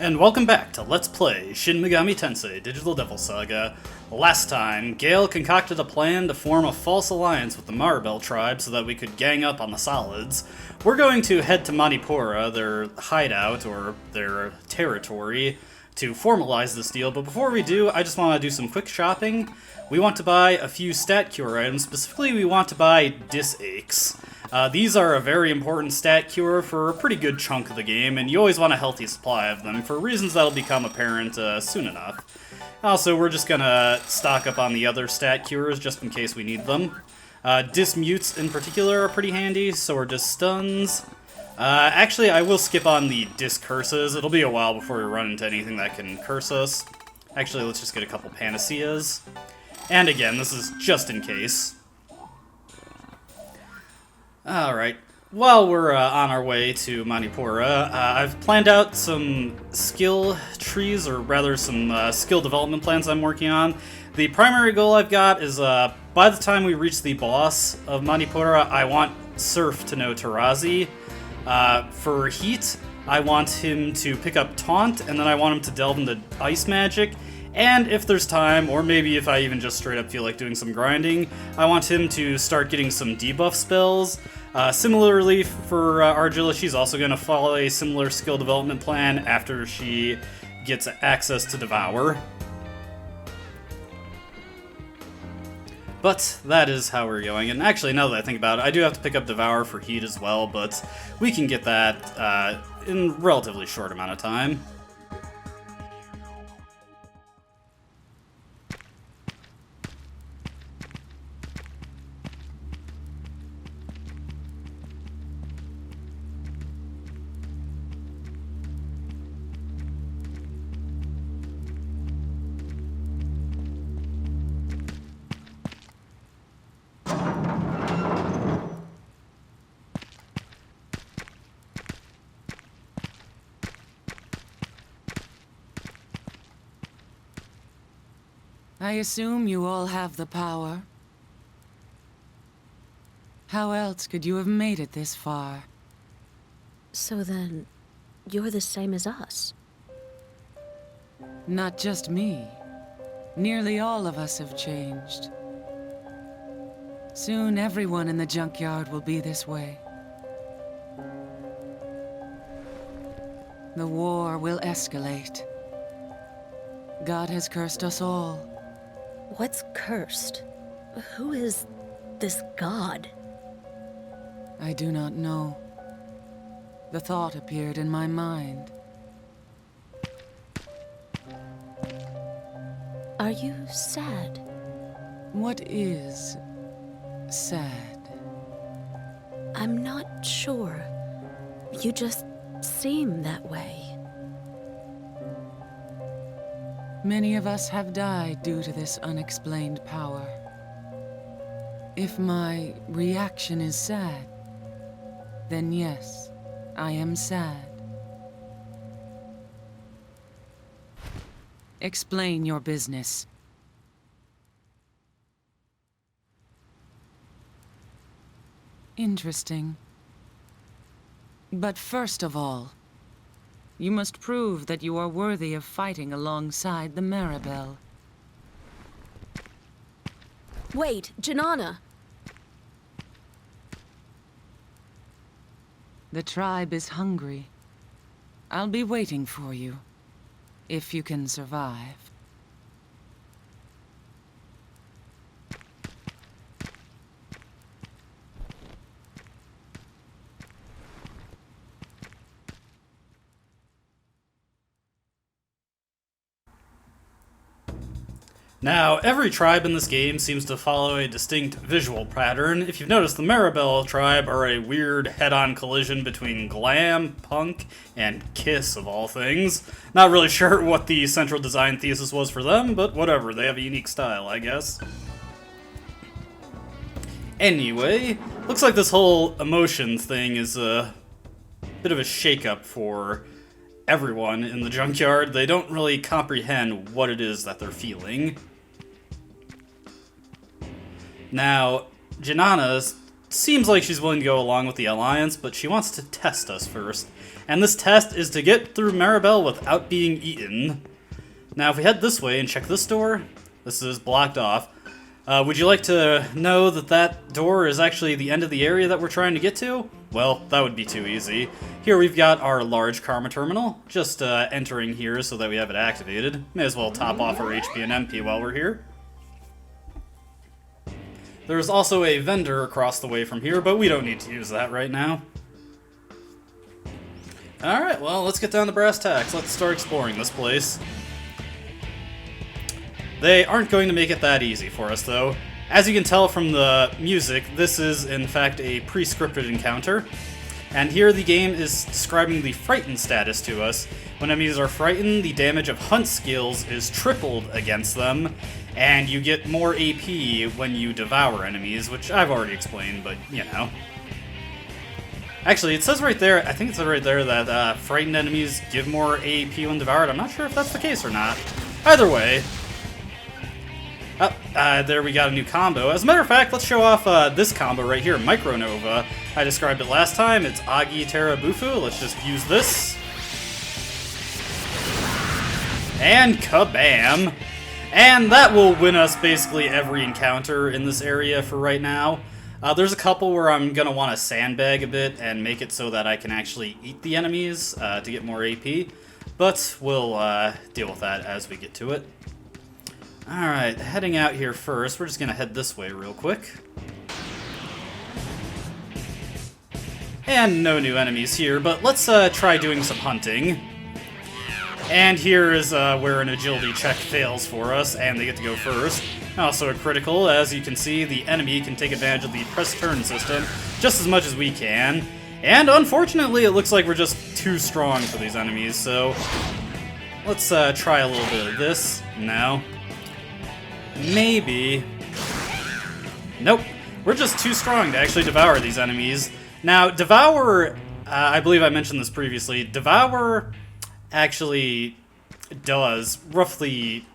And welcome back to Let's Play Shin Megami Tensei Digital Devil Saga. Last time, Gale concocted a plan to form a false alliance with the Maribel tribe so that we could gang up on the Solids. We're going to head to Manipura, their hideout, or their territory, to formalize this deal, but before we do, I just want to do some quick shopping. We want to buy a few stat cure items, specifically we want to buy Disaches. These are a very important stat cure for a pretty good chunk of the game, and you always want a healthy supply of them, for reasons that'll become apparent soon enough. Also, we're just gonna stock up on the other stat cures just in case we need them. Dismutes in particular are pretty handy, so are disstuns. Actually, I will skip on the discurses. It'll be a while before we run into anything that can curse us. Actually, let's just get a couple panaceas. And again, this is just in case. Alright, while we're on our way to Manipura, I've planned out some skill trees, or rather some skill development plans I'm working on. The primary goal I've got is, by the time we reach the boss of Manipura, I want Surf to know Tarazi. For Heat, I want him to pick up Taunt, and then I want him to delve into Ice Magic. And if there's time, or maybe if I even just straight up feel like doing some grinding, I want him to start getting some debuff spells. Similarly for Argilla, she's also going to follow a similar skill development plan after she gets access to Devour. But that is how we're going, and actually, now that I think about it, I do have to pick up Devour for Heat as well, but we can get that in a relatively short amount of time. I assume you all have the power. How else could you have made it this far? So then, you're the same as us? Not just me. Nearly all of us have changed. Soon everyone in the junkyard will be this way. The war will escalate. God has cursed us all. What's cursed? Who is this god? I do not know. The thought appeared in my mind. Are you sad? What is sad? I'm not sure. You just seem that way. Many of us have died due to this unexplained power. If my reaction is sad, then yes, I am sad. Explain your business. Interesting. But first of all, you must prove that you are worthy of fighting alongside the Maribel. Wait, Janana! The tribe is hungry. I'll be waiting for you, if you can survive. Now, every tribe in this game seems to follow a distinct visual pattern. If you've noticed, the Maribel tribe are a weird head-on collision between glam, punk, and kiss, of all things. Not really sure what the central design thesis was for them, but whatever, they have a unique style, I guess. Anyway, looks like this whole emotion thing is a bit of a shakeup for everyone in the junkyard. They don't really comprehend what it is that they're feeling. Now, Janana seems like she's willing to go along with the Alliance, but she wants to test us first. and this test is to get through Maribel without being eaten. Now, if we head this way and check this door, this is blocked off. Would you like to know that that door is actually the end of the area that we're trying to get to? Well, that would be too easy. Here we've got our large karma terminal, just entering here so that we have it activated. May as well top off our HP and MP while we're here. There's also a vendor across the way from here, but we don't need to use that right now. Alright, well, let's get down to brass tacks. Let's start exploring this place. They aren't going to make it that easy for us, though. As you can tell from the music, this is, in fact, a pre-scripted encounter. And here the game is describing the frightened status to us. When enemies are frightened, the damage of hunt skills is tripled against them, and you get more AP when you devour enemies, which I've already explained, but, you know. Actually, it says right there, I think it said right there that frightened enemies give more AP when devoured. I'm not sure if that's the case or not. Either way. There we got a new combo. As a matter of fact, let's show off this combo right here, Micronova. I described it last time. It's Agi Terra Bufu. Let's just use this. And kabam! And that will win us basically every encounter in this area for right now. There's a couple where I'm going to want to sandbag a bit and make it so that I can actually eat the enemies to get more AP. But we'll deal with that as we get to it. Alright, heading out here first. We're just going to head this way real quick. And no new enemies here, but let's try doing some hunting. And here is where an agility check fails for us, and they get to go first. Also a critical, as you can see, the enemy can take advantage of the press turn system just as much as we can. And unfortunately, it looks like we're just too strong for these enemies, so let's try a little bit of this. No. Maybe. Nope. We're just too strong to actually devour these enemies. Now, Devour, I believe I mentioned this previously, Devour actually does roughly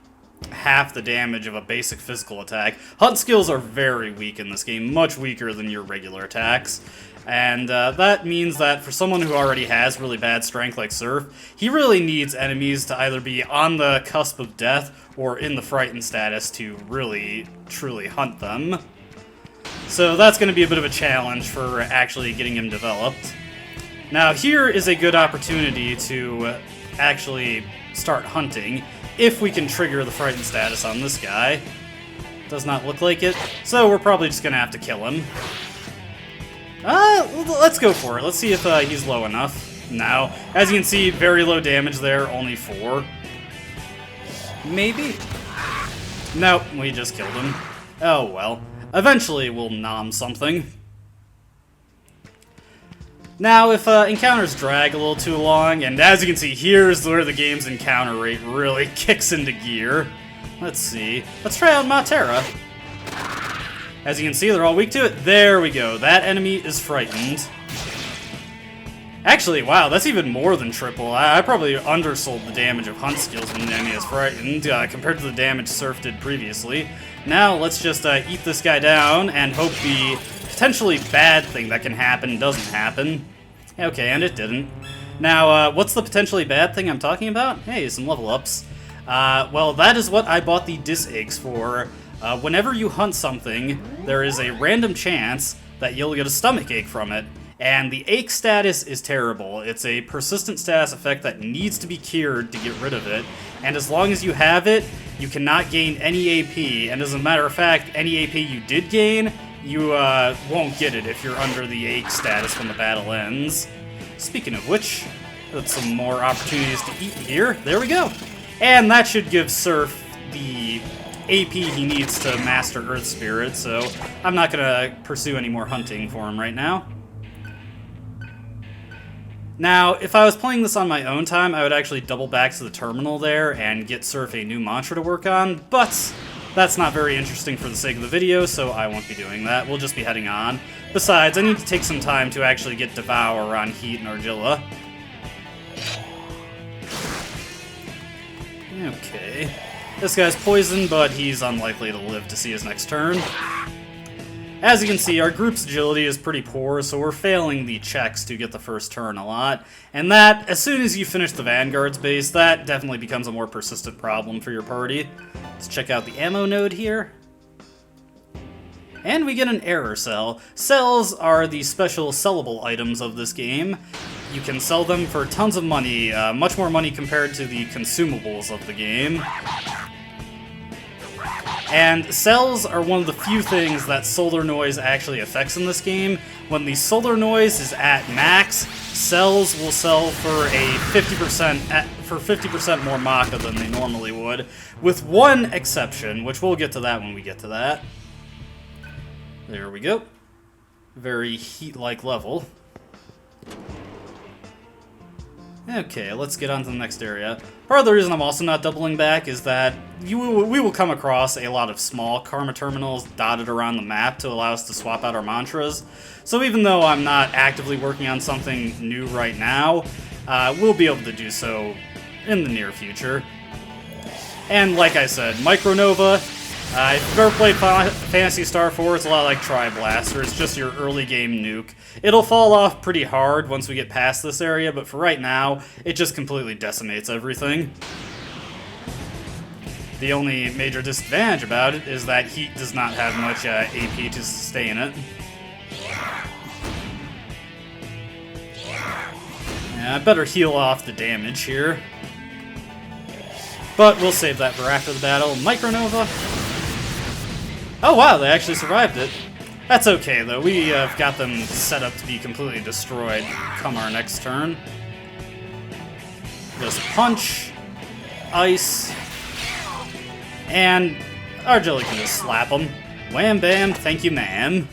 half the damage of a basic physical attack. Hunt skills are very weak in this game, much weaker than your regular attacks. And that means that for someone who already has really bad strength like Surf, he really needs enemies to either be on the cusp of death or in the frightened status to really, truly hunt them. So that's going to be a bit of a challenge for actually getting him developed. Now here is a good opportunity to actually start hunting, if we can trigger the frightened status on this guy. Does not look like it, so we're probably just going to have to kill him. Let's go for it. Let's see if he's low enough. No. As you can see, very low damage there, only 4. Maybe? Nope, we just killed him. Oh well. Eventually we'll nom something. Now, if encounters drag a little too long, and as you can see, here's where the game's encounter rate really kicks into gear. Let's see. Let's try out Matera. As you can see, they're all weak to it. There we go. That enemy is frightened. Actually, wow, that's even more than triple. I probably undersold the damage of hunt skills when the enemy is frightened compared to the damage Surf did previously. Now, let's just eat this guy down and hope the potentially bad thing that can happen doesn't happen. Okay, and it didn't. Now, what's the potentially bad thing I'm talking about? Hey, some level ups. Well, that is what I bought the dis eggs for. Whenever you hunt something, there is a random chance that you'll get a stomach ache from it. And the ache status is terrible. It's a persistent status effect that needs to be cured to get rid of it. And as long as you have it, you cannot gain any AP. And as a matter of fact, any AP you did gain, you won't get it if you're under the ache status when the battle ends. Speaking of which, that's some more opportunities to eat here. There we go. And that should give Surf the AP he needs to master Earth Spirit, so I'm not going to pursue any more hunting for him right now. Now, if I was playing this on my own time, I would actually double back to the terminal there and get Surf a new mantra to work on, but that's not very interesting for the sake of the video, so I won't be doing that. We'll just be heading on. Besides, I need to take some time to actually get Devour on Heat and Argilla. Okay. This guy's poisoned, but he's unlikely to live to see his next turn. As you can see, our group's agility is pretty poor, so we're failing the checks to get the first turn a lot. And that, as soon as you finish the Vanguard's base, that definitely becomes a more persistent problem for your party. Let's check out the ammo node here. And we get an error cell. Cells are the special sellable items of this game. You can sell them for tons of money, much more money compared to the consumables of the game. And cells are one of the few things that solar noise actually affects in this game. When the solar noise is at max, cells will sell for a 50% more Maka than they normally would, with one exception, which we'll get to that when we get to that. There we go. Very heat-like level. Okay, let's get on to the next area. Part of the reason I'm also not doubling back is that we will come across a lot of small karma terminals dotted around the map to allow us to swap out our mantras. So even though I'm not actively working on something new right now, we'll be able to do so in the near future. And like I said, Micronova, if you've ever played Phantasy Star 4, it's a lot like Tri-Blaster. It's just your early game nuke. It'll fall off pretty hard once we get past this area, but for right now, it just completely decimates everything. The only major disadvantage about it is that heat does not have much AP to sustain it. Yeah, I better heal off the damage here. But we'll save that for after the battle. Micronova. Oh wow, they actually survived it. That's okay though, we have got them set up to be completely destroyed come our next turn. Just punch, ice, and our jelly can just slap them. Wham bam, thank you ma'am.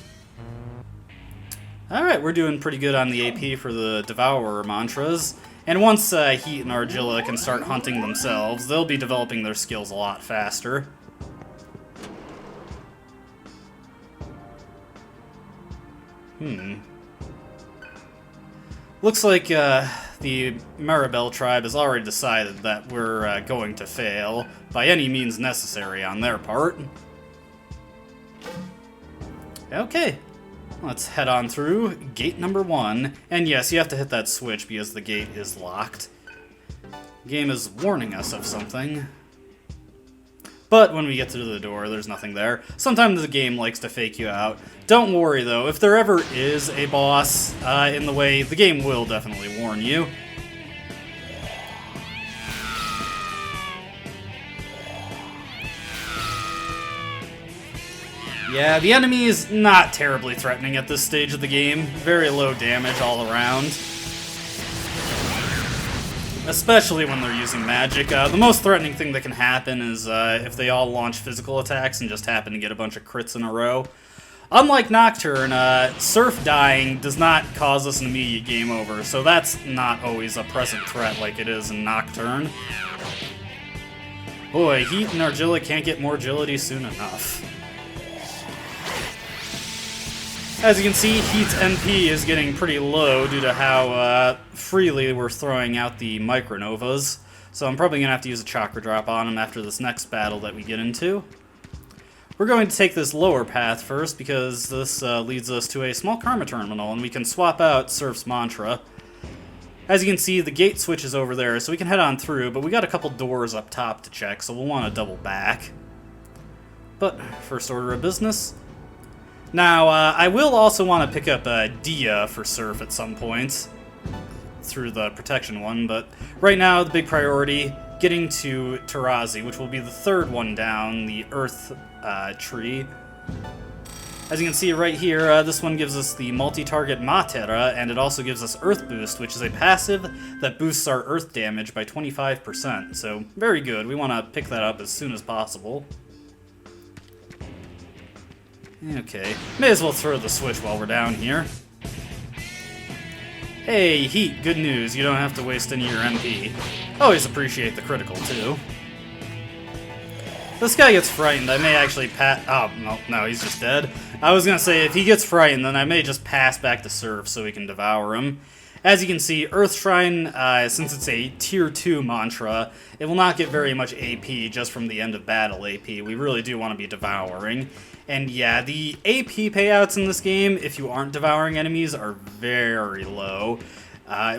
Alright, we're doing pretty good on the AP for the Devourer mantras. And once Heat and Argilla can start hunting themselves, they'll be developing their skills a lot faster. Looks like the Maribel tribe has already decided that we're going to fail by any means necessary on their part. Okay, let's head on through gate number 1. And yes, you have to hit that switch because the gate is locked. The game is warning us of something. But when we get through the door, there's nothing there. Sometimes the game likes to fake you out. Don't worry though, if there ever is a boss in the way, the game will definitely warn you. Yeah, the enemy is not terribly threatening at this stage of the game. Very low damage all around. Especially when they're using magic. The most threatening thing that can happen is if they all launch physical attacks and just happen to get a bunch of crits in a row. Unlike Nocturne, Surf dying does not cause us an immediate game over, so that's not always a present threat like it is in Nocturne. Boy, Heat and Argilla can't get more agility soon enough. As you can see, Heat's MP is getting pretty low due to how freely we're throwing out the Micronovas. So I'm probably going to have to use a Chakra Drop on him after this next battle that we get into. We're going to take this lower path first because this leads us to a small Karma Terminal and we can swap out Surf's Mantra. As you can see, the gate switch is over there, so we can head on through, but we got a couple doors up top to check, so we'll want to double back. But first order of business. Now, I will also want to pick up Dia for Surf at some point through the protection one, but right now the big priority, getting to Tarazi, which will be the third one down the Earth tree. As you can see right here, this one gives us the multi-target Matera, and it also gives us Earth Boost, which is a passive that boosts our Earth damage by 25%, so very good. We want to pick that up as soon as possible. Okay, may as well throw the switch while we're down here. Hey, Heat, good news, you don't have to waste any of your MP. Always appreciate the critical, too. This guy gets frightened, I may actually oh, no, he's just dead. I was gonna say, if he gets frightened, then I may just pass back to Surf so we can devour him. As you can see, Earth Shrine, since it's a tier 2 mantra, it will not get very much AP just from the end of battle AP. We really do want to be devouring. And yeah, the AP payouts in this game, if you aren't devouring enemies, are very low.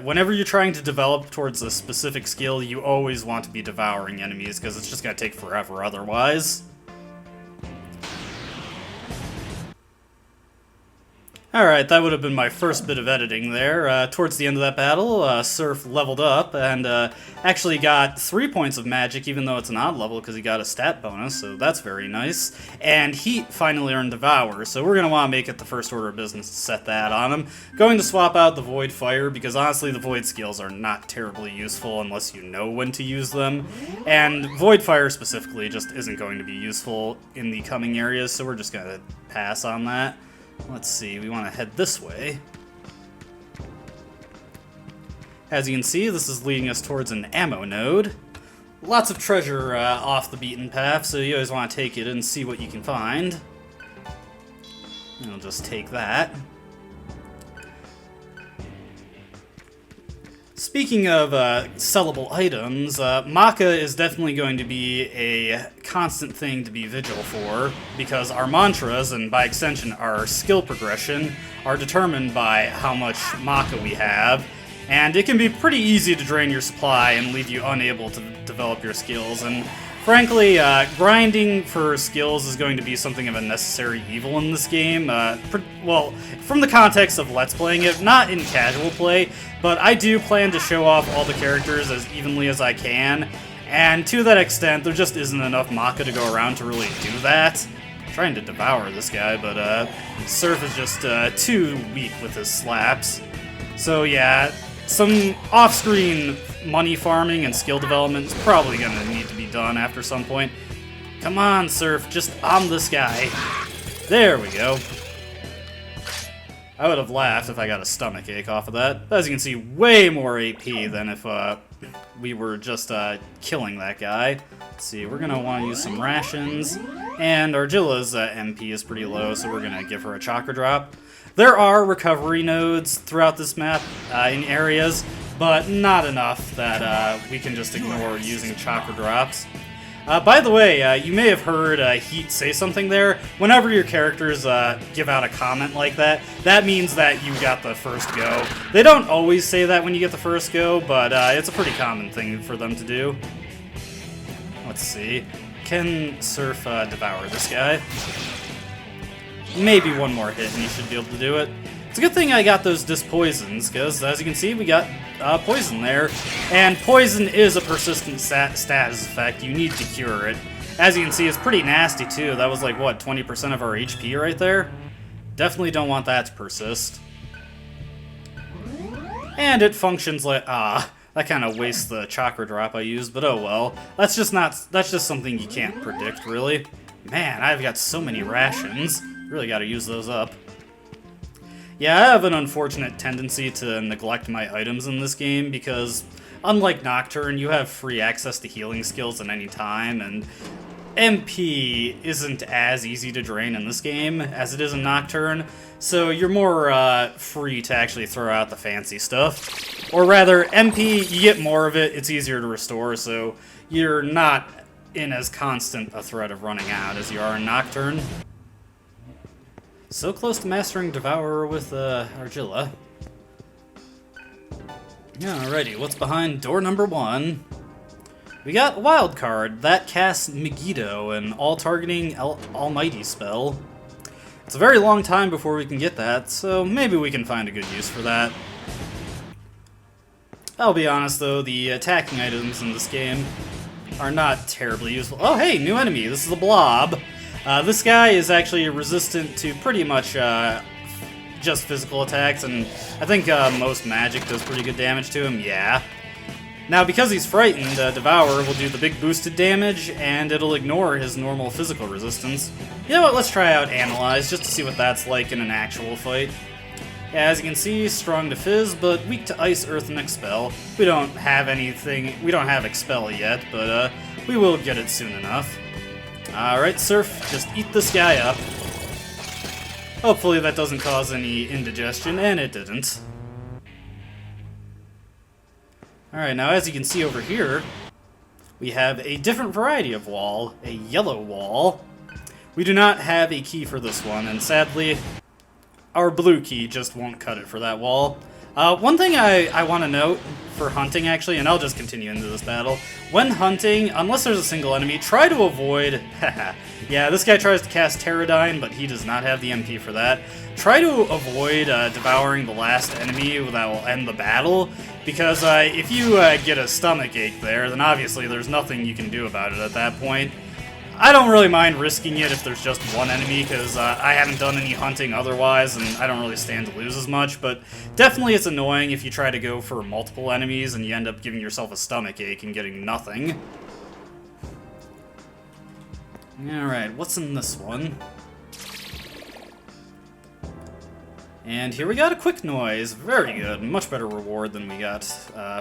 Whenever you're trying to develop towards a specific skill, you always want to be devouring enemies, because it's just going to take forever otherwise. Alright, that would have been my first bit of editing there. Towards the end of that battle, Surf leveled up and actually got 3 points of magic, even though it's an odd level because he got a stat bonus, so that's very nice. And Heat finally earned Devour, so we're going to want to make it the first order of business to set that on him. Going to swap out the Void Fire, because honestly the Void skills are not terribly useful unless you know when to use them. And Void Fire specifically just isn't going to be useful in the coming areas, so we're just going to pass on that. Let's see, we want to head this way. As you can see, this is leading us towards an ammo node. Lots of treasure off the beaten path, so you always want to take it and see what you can find. And I'll just take that. Speaking of sellable items, Maka is definitely going to be a constant thing to be vigil for, because our mantras, and by extension our skill progression, are determined by how much Maka we have, and it can be pretty easy to drain your supply and leave you unable to develop your skills, and frankly, grinding for skills is going to be something of a necessary evil in this game. Well, from the context of Let's Playing it, not in casual play, but I do plan to show off all the characters as evenly as I can, and to that extent, there just isn't enough Maka to go around to really do that. I'm trying to devour this guy, but Surf is just too weak with his slaps. So yeah, some off-screen money farming and skill development is probably going to need to be done after some point. Come on, Surf, just on this guy. There we go. I would have laughed if I got a stomach ache off of that. As you can see, way more AP than if we were just killing that guy. Let's see, we're going to want to use some rations. And Argilla's MP is pretty low, so we're going to give her a chakra drop. There are recovery nodes throughout this map in areas, but not enough that we can just ignore using chakra drops. By the way, you may have heard Heat say something there. Whenever your characters give out a comment like that, that means that you got the first go. They don't always say that when you get the first go, but it's a pretty common thing for them to do. Let's see. Can Surf devour this guy? Maybe one more hit and he should be able to do it. It's a good thing I got those dispoisons, because as you can see, we got poison there. And poison is a persistent status effect. You need to cure it. As you can see, it's pretty nasty too. That was like, what, 20% of our HP right there? Definitely don't want that to persist. And it functions like, that kind of wastes the chakra drop I used, but oh well. That's just something you can't predict, really. Man, I've got so many rations. Really gotta use those up. Yeah, I have an unfortunate tendency to neglect my items in this game because, unlike Nocturne, you have free access to healing skills at any time, and MP isn't as easy to drain in this game as it is in Nocturne, so you're more free to actually throw out the fancy stuff. Or rather, MP, you get more of it, it's easier to restore, so you're not in as constant a threat of running out as you are in Nocturne. So close to mastering Devourer with Argilla. Alrighty, what's behind door number 1? We got Wild Card. That casts Megiddo, an all-targeting almighty spell. It's a very long time before we can get that, so maybe we can find a good use for that. I'll be honest though, the attacking items in this game are not terribly useful. Oh hey, new enemy! This is a blob! This guy is actually resistant to pretty much just physical attacks, and I think most magic does pretty good damage to him, yeah. Now, because he's frightened, Devour will do the big boosted damage, and it'll ignore his normal physical resistance. You know what, let's try out Analyze, just to see what that's like in an actual fight. Yeah, as you can see, strong to Fizz, but weak to Ice, Earth, and Expel. We don't have Expel yet, but we will get it soon enough. Alright, Surf, just eat this guy up. Hopefully that doesn't cause any indigestion, and it didn't. Alright, now as you can see over here, we have a different variety of wall, a yellow wall. We do not have a key for this one, and sadly, our blue key just won't cut it for that wall. One thing I want to note for hunting, actually, and I'll just continue into this battle. When hunting, unless there's a single enemy, try to avoid... yeah, this guy tries to cast Pterodyne, but he does not have the MP for that. Try to avoid devouring the last enemy that will end the battle, because if you get a stomach ache there, then obviously there's nothing you can do about it at that point. I don't really mind risking it if there's just one enemy, because I haven't done any hunting otherwise, and I don't really stand to lose as much, but definitely it's annoying if you try to go for multiple enemies and you end up giving yourself a stomach ache and getting nothing. Alright, what's in this one? And here we got a quick noise. Very good. Much better reward than we got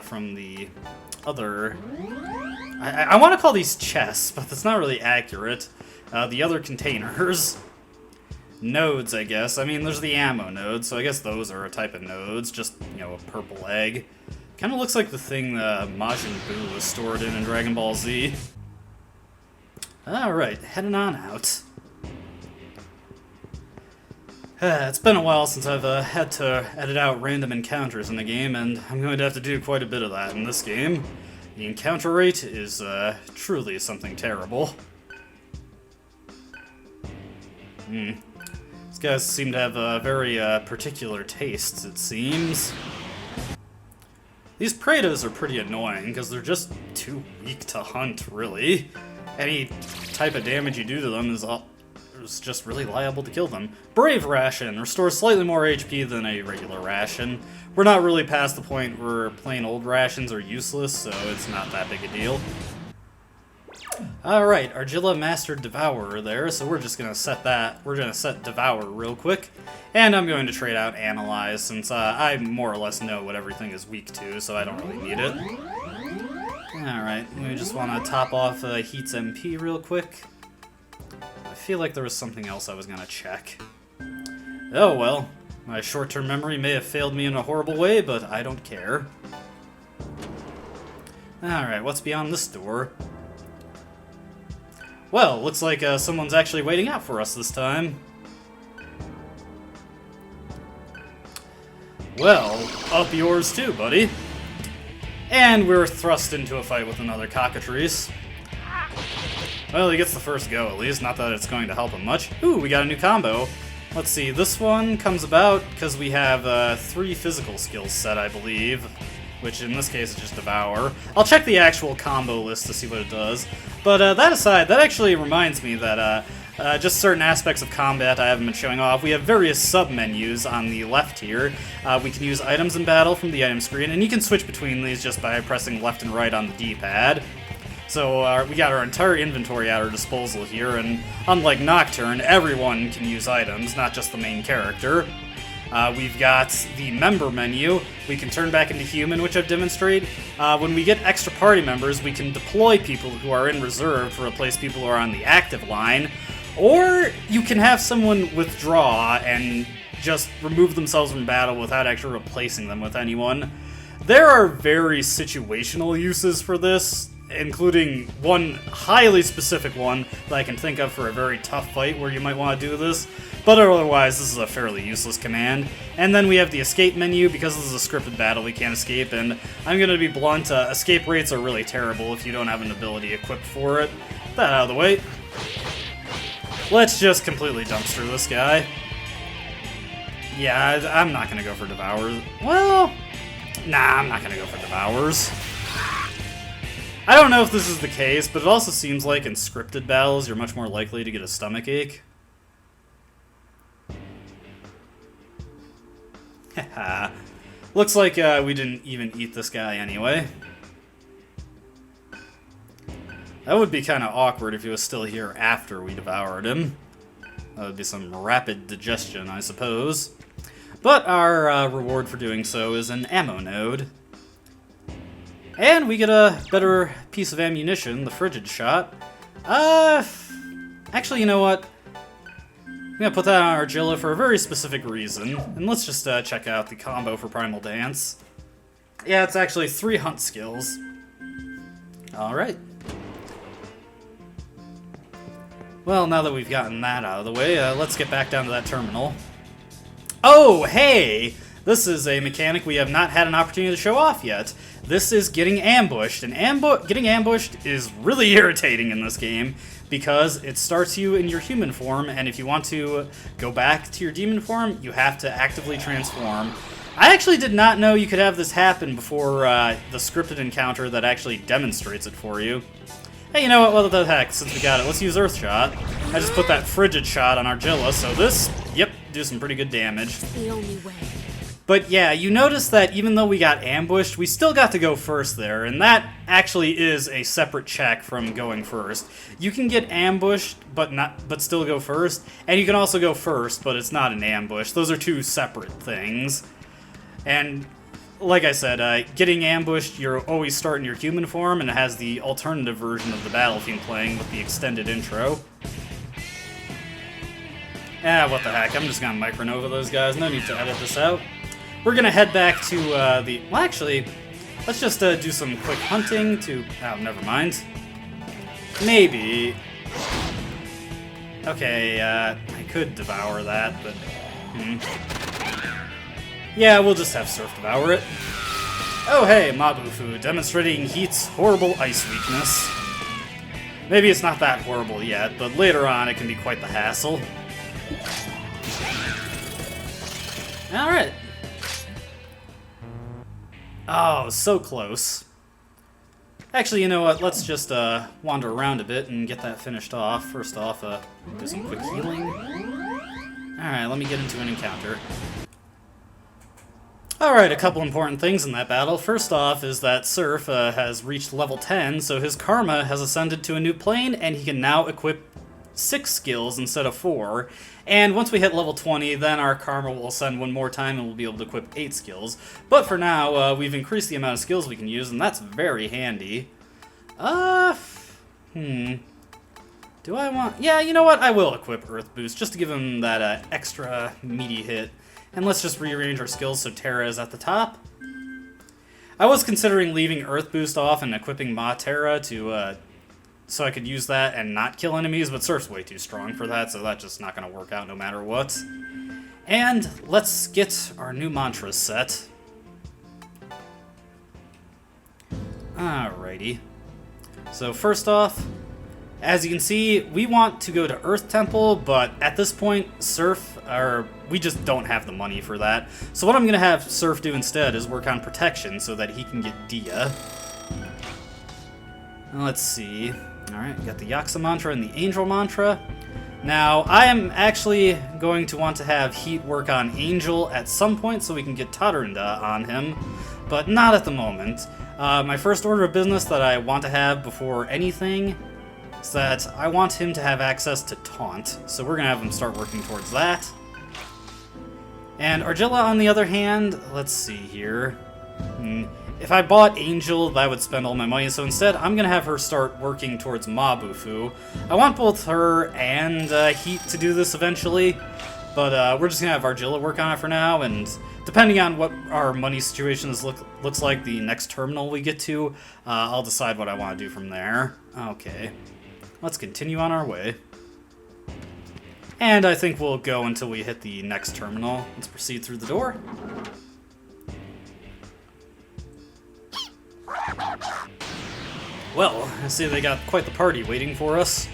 from the other... I want to call these chests, but that's not really accurate. The other containers. Nodes, I guess. I mean, there's the ammo nodes, so I guess those are a type of nodes. Just, you know, a purple egg. Kind of looks like the thing Majin Buu was stored in Dragon Ball Z. Alright, heading on out. It's been a while since I've had to edit out random encounters in the game, and I'm going to have to do quite a bit of that in this game. The encounter rate is truly something terrible. These guys seem to have very particular tastes, it seems. These Praetas are pretty annoying, because they're just too weak to hunt, really. Any type of damage you do to them is just really liable to kill them. Brave Ration restores slightly more HP than a regular ration. We're not really past the point where plain old rations are useless, so it's not that big a deal. Alright, Argilla mastered Devourer there, so we're just gonna set that. We're gonna set Devour real quick. And I'm going to trade out Analyze, since I more or less know what everything is weak to, so I don't really need it. Alright, we just want to top off Heat's MP real quick. I feel like there was something else I was gonna check. Oh well. My short-term memory may have failed me in a horrible way, but I don't care. Alright, what's beyond this door? Well, looks like someone's actually waiting out for us this time. Well, up yours too, buddy. And we're thrust into a fight with another cockatrice. Well, he gets the first go, at least. Not that it's going to help him much. Ooh, we got a new combo. Let's see, this one comes about because we have 3 physical skills set, I believe, which in this case is just Devour. I'll check the actual combo list to see what it does. But that aside, that actually reminds me that just certain aspects of combat I haven't been showing off. We have various sub-menus on the left here. We can use items in battle from the item screen, and you can switch between these just by pressing left and right on the D-pad. So we got our entire inventory at our disposal here, and unlike Nocturne, everyone can use items, not just the main character. We've got the member menu. We can turn back into human, which I've demonstrated. When we get extra party members, we can deploy people who are in reserve to replace people who are on the active line. Or you can have someone withdraw and just remove themselves from battle without actually replacing them with anyone. There are very situational uses for this, including one highly specific one that I can think of for a very tough fight where you might want to do this, but otherwise this is a fairly useless command. And then we have the escape menu. Because this is a scripted battle, we can't escape, and I'm going to be blunt, escape rates are really terrible if you don't have an ability equipped for it. Get that out of the way. Let's just completely dumpster this guy. Yeah, I'm not going to go for Devours. Well, nah, I'm not going to go for Devours. I don't know if this is the case, but it also seems like in scripted battles, you're much more likely to get a stomach ache. Haha. Looks like we didn't even eat this guy anyway. That would be kind of awkward if he was still here after we devoured him. That would be some rapid digestion, I suppose. But our reward for doing so is an ammo node. And we get a better piece of ammunition, the frigid shot. Actually, you know what? I'm gonna put that on Argilla for a very specific reason. And let's just check out the combo for Primal Dance. Yeah, it's actually 3 hunt skills. Alright. Well, now that we've gotten that out of the way, let's get back down to that terminal. Oh, hey! This is a mechanic we have not had an opportunity to show off yet. This is getting ambushed, and getting ambushed is really irritating in this game because it starts you in your human form, and if you want to go back to your demon form, you have to actively transform. I actually did not know you could have this happen before the scripted encounter that actually demonstrates it for you. Hey, you know what? What the heck? Since we got it, let's use Earth Shot. I just put that Frigid Shot on Argilla, so this, yep, do some pretty good damage. The only way. But yeah, you notice that even though we got ambushed, we still got to go first there, and that actually is a separate check from going first. You can get ambushed, but still go first, and you can also go first, but it's not an ambush. Those are two separate things. And like I said, getting ambushed, you're always starting your human form, and it has the alternative version of the battlefield playing with the extended intro. What the heck, I'm just gonna Micronova those guys, no need to edit this out. We're gonna head back to well, actually, let's just do some quick hunting to... Oh, never mind. Maybe. Okay, I could devour that, but... Yeah, we'll just have Surf devour it. Oh hey, Mabufu, demonstrating Heat's horrible ice weakness. Maybe it's not that horrible yet, but later on it can be quite the hassle. Alright. Oh, so close. Actually, you know what? Let's just wander around a bit and get that finished off. First off, do some quick healing. Alright, let me get into an encounter. Alright, a couple important things in that battle. First off is that Surf has reached level 10, so his karma has ascended to a new plane, and he can now equip 6 skills instead of 4. And once we hit level 20, then our karma will ascend one more time and we'll be able to equip 8 skills. But for now, we've increased the amount of skills we can use, and that's very handy. Do I want... Yeah, you know what? I will equip Earth Boost, just to give him that extra meaty hit. And let's just rearrange our skills so Terra is at the top. I was considering leaving Earth Boost off and equipping Ma Terra to, so I could use that and not kill enemies, but Surf's way too strong for that, so that's just not going to work out no matter what. And let's get our new mantras set. Alrighty. So first off, as you can see, we want to go to Earth Temple, but at this point, we just don't have the money for that. So what I'm going to have Surf do instead is work on protection so that he can get Dia. Let's see. Alright, we got the Yaksa mantra and the Angel mantra. Now, I am actually going to want to have Heat work on Angel at some point so we can get Tatarinda on him, but not at the moment. My first order of business that I want to have before anything is that I want him to have access to Taunt, so we're going to have him start working towards that. And Argilla, on the other hand, let's see here. If I bought Angel, that would spend all my money, so instead I'm going to have her start working towards Mabufu. I want both her and Heat to do this eventually, but we're just going to have Argilla work on it for now, and depending on what our money situations looks like the next terminal we get to, I'll decide what I want to do from there. Okay, let's continue on our way. And I think we'll go until we hit the next terminal. Let's proceed through the door. Well, I see they got quite the party waiting for us.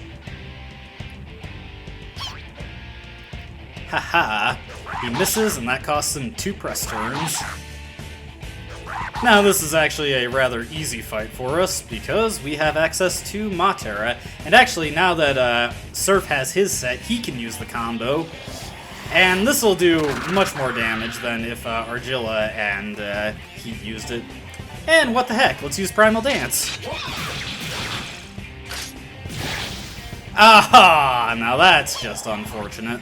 Haha, he misses and that costs him 2 press turns. Now this is actually a rather easy fight for us because we have access to Ma Terra, and actually now that Surf has his set, he can use the combo. And this will do much more damage than if Argilla and he used it. And what the heck, let's use Primal Dance. Aha! Now that's just unfortunate.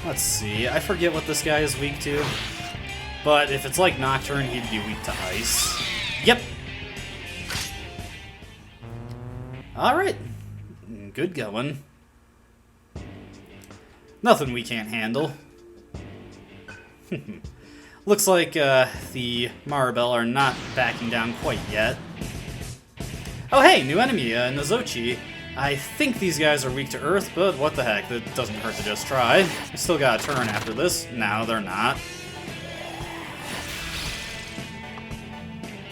Let's see, I forget what this guy is weak to. But if it's like Nocturne, he'd be weak to ice. Yep! Alright. Good going. Nothing we can't handle. Looks like the Maribel are not backing down quite yet. Oh hey, new enemy, Nozochi. I think these guys are weak to Earth, but what the heck, it doesn't hurt to just try. We still got a turn after this. No, they're not.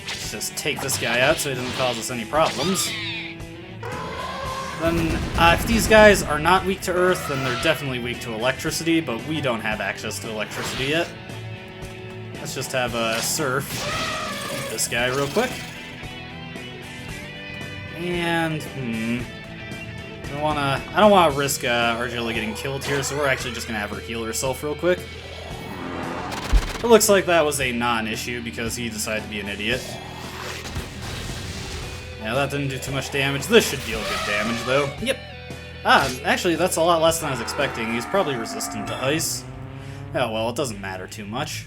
Let's just take this guy out so he doesn't cause us any problems. Then, if these guys are not weak to Earth, then they're definitely weak to electricity, but we don't have access to electricity yet. Let's just have a Surf eat this guy real quick. And, I don't wanna risk Argilla getting killed here, so we're actually just gonna have her heal herself real quick. It looks like that was a non-issue because he decided to be an idiot. Yeah, that didn't do too much damage. This should deal good damage, though. Yep. Actually, that's a lot less than I was expecting. He's probably resistant to ice. Oh, well, it doesn't matter too much.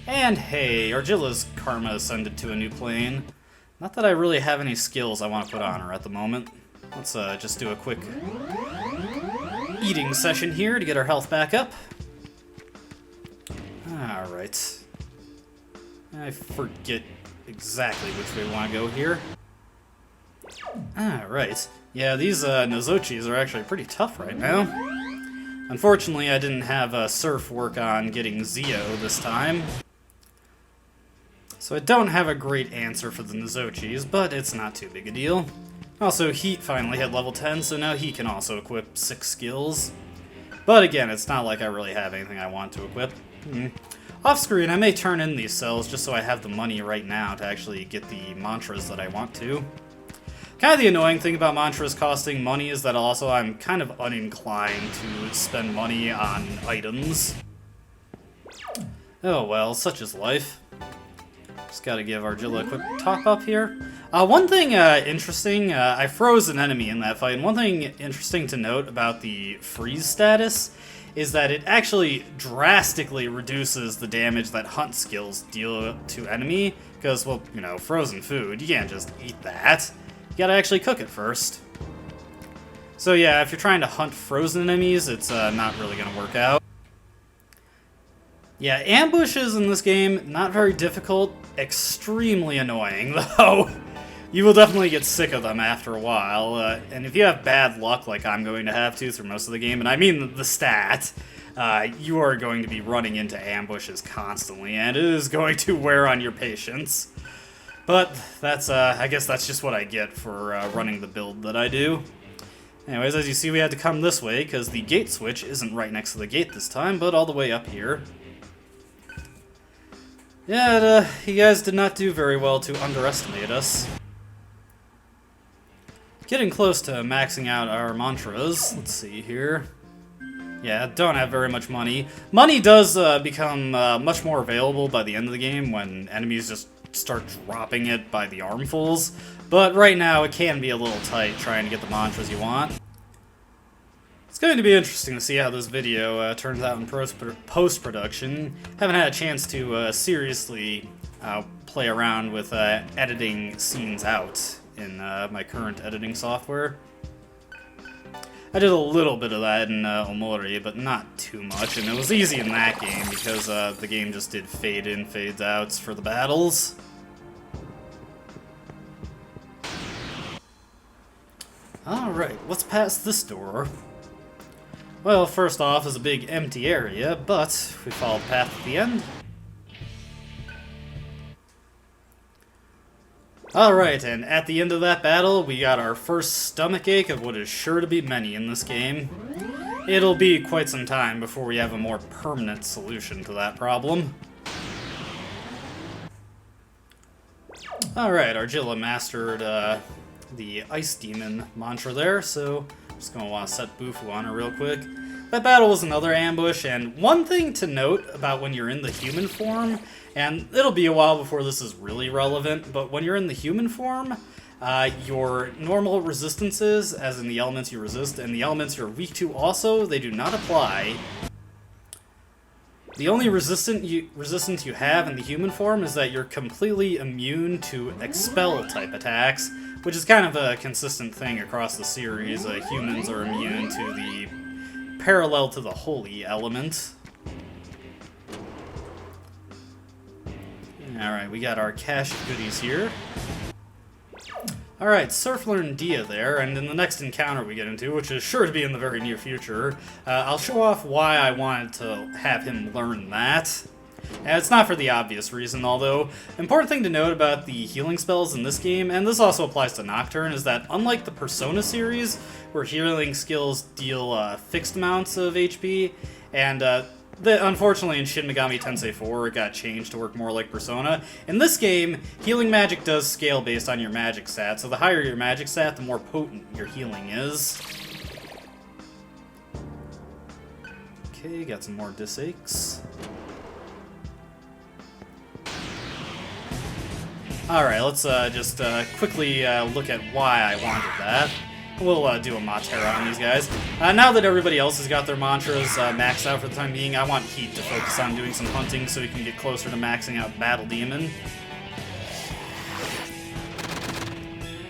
And hey, Argilla's karma ascended to a new plane. Not that I really have any skills I want to put on her at the moment. Let's just do a quick eating session here to get our health back up. Alright. I forget exactly which way we want to go here. Alright. Yeah, these Nozochis are actually pretty tough right now. Unfortunately, I didn't have Surf work on getting Zio this time. So I don't have a great answer for the Nozochis, but it's not too big a deal. Also, Heat finally hit level 10, so now he can also equip 6 skills. But again, it's not like I really have anything I want to equip. Off screen, I may turn in these cells just so I have the money right now to actually get the mantras that I want to. Kind of the annoying thing about mantras costing money is that also I'm kind of uninclined to spend money on items. Oh well, such is life. Just gotta give Argilla a quick top up here. One thing interesting, I froze an enemy in that fight, and one thing interesting to note about the freeze status is that it actually drastically reduces the damage that hunt skills deal to enemy, because, well, you know, frozen food, you can't just eat that. You gotta actually cook it first. So yeah, if you're trying to hunt frozen enemies, it's not really gonna work out. Yeah, ambushes in this game, not very difficult, extremely annoying, though. You will definitely get sick of them after a while, and if you have bad luck like I'm going to have to through most of the game, and I mean the stat, you are going to be running into ambushes constantly, and it is going to wear on your patience. But that's, I guess that's just what I get for running the build that I do. Anyways, as you see, we had to come this way, because the gate switch isn't right next to the gate this time, but all the way up here. Yeah, you guys did not do very well to underestimate us. Getting close to maxing out our mantras. Let's see here. Yeah, don't have very much money. Money does become much more available by the end of the game when enemies just start dropping it by the armfuls. But right now, it can be a little tight trying to get the mantras you want. It's going to be interesting to see how this video turns out in post-production. Haven't had a chance to seriously play around with editing scenes out in my current editing software. I did a little bit of that in Omori, but not too much, and it was easy in that game because the game just did fade-in, fade-outs for the battles. Alright, let's pass this door. Well, first off is a big empty area, but we follow the path at the end. Alright, and at the end of that battle, we got our first stomachache of what is sure to be many in this game. It'll be quite some time before we have a more permanent solution to that problem. Alright, Argilla mastered the Ice Demon mantra there, so I'm just going to want to set Bufu on her real quick. That battle was another ambush, and one thing to note about when you're in the human form, and it'll be a while before this is really relevant, but when you're in the human form, your normal resistances, as in the elements you resist, and the elements you're weak to also, they do not apply. The only resistance you have in the human form is that you're completely immune to expel-type attacks, which is kind of a consistent thing across the series. Humans are immune to the parallel to the holy element. Alright, we got our cache of goodies here. Alright, Surf learned Dia there, and in the next encounter we get into, which is sure to be in the very near future, I'll show off why I wanted to have him learn that. And it's not for the obvious reason, although, important thing to note about the healing spells in this game, and this also applies to Nocturne, is that unlike the Persona series, where healing skills deal fixed amounts of HP, and unfortunately in Shin Megami Tensei 4 it got changed to work more like Persona. In this game, healing magic does scale based on your magic stat, so the higher your magic stat, the more potent your healing is. Okay, got some more disaches. Alright, let's just quickly look at why I wanted that. We'll do a Matera on these guys. Now that everybody else has got their mantras maxed out for the time being, I want Heat to focus on doing some hunting so he can get closer to maxing out Battle Demon.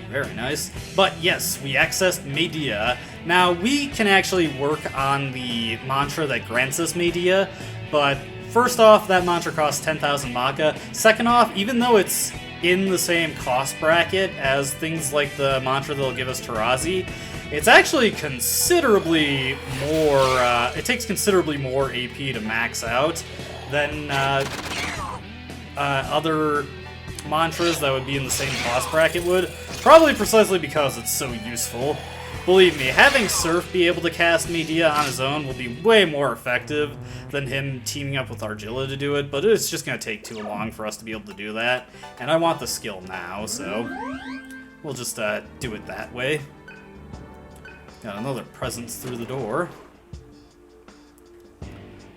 Very nice. But yes, we accessed Medea. Now, we can actually work on the mantra that grants us Medea, but first off, that mantra costs 10,000 Maka. Second off, even though it's in the same cost bracket as things like the mantra that'll give us Tarazi, it's actually considerably more, it takes considerably more AP to max out than other mantras that would be in the same cost bracket would, probably precisely because it's so useful. Believe me, having Surf be able to cast Medea on his own will be way more effective than him teaming up with Argilla to do it, but it's just going to take too long for us to be able to do that, and I want the skill now, so we'll just do it that way. Got another presence through the door.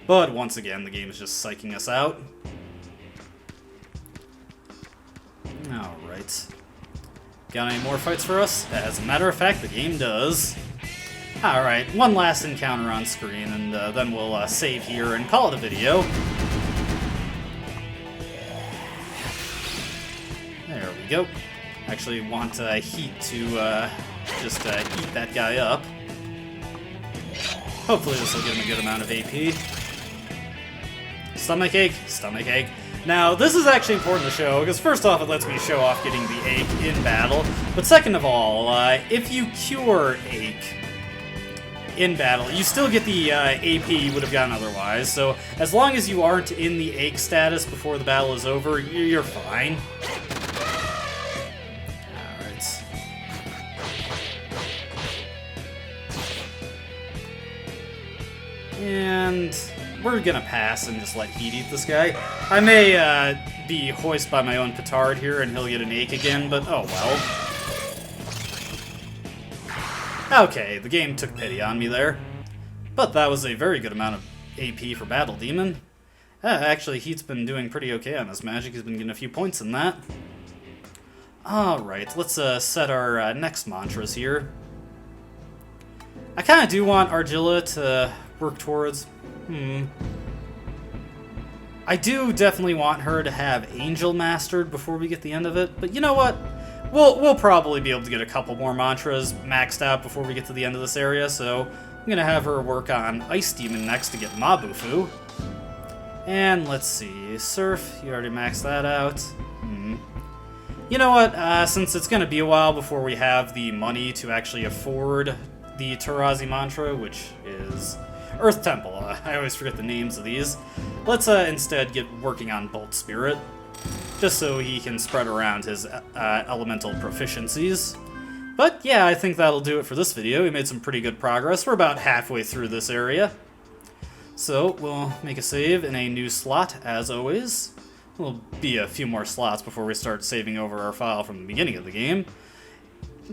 But once again, the game is just psyching us out. Alright. Got any more fights for us? As a matter of fact, the game does. Alright, one last encounter on screen, and then we'll save here and call it a video. There we go. Actually want Heat to just eat that guy up. Hopefully this will give him a good amount of AP. Stomach ache, stomach ache. Now, this is actually important to show, because first off, it lets me show off getting the ache in battle, but second of all, if you cure ache in battle, you still get the AP you would have gotten otherwise, so as long as you aren't in the ache status before the battle is over, you're fine. Alright. And we're gonna pass and just let Heat eat this guy. I may be hoist by my own petard here and he'll get an ache again, but oh well. Okay, the game took pity on me there. But that was a very good amount of AP for Battle Demon. Actually, Heat's been doing pretty okay on this magic. He's been getting a few points in that. Alright, let's set our next mantras here. I kind of do want Argilla to work towards... I do definitely want her to have Angel mastered before we get the end of it, but you know what? We'll probably be able to get a couple more mantras maxed out before we get to the end of this area, so I'm going to have her work on Ice Demon next to get Mabufu. And let's see, Surf, you already maxed that out. You know what, since it's going to be a while before we have the money to actually afford the Tarazi mantra, which is Earth Temple, I always forget the names of these. Let's instead get working on Bolt Spirit, just so he can spread around his elemental proficiencies. But yeah, I think that'll do it for this video. We made some pretty good progress. We're about halfway through this area. So we'll make a save in a new slot, as always. There'll be a few more slots before we start saving over our file from the beginning of the game.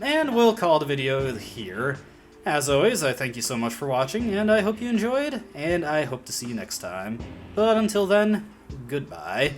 And we'll call the video here. As always, I thank you so much for watching, and I hope you enjoyed, and I hope to see you next time. But until then, goodbye.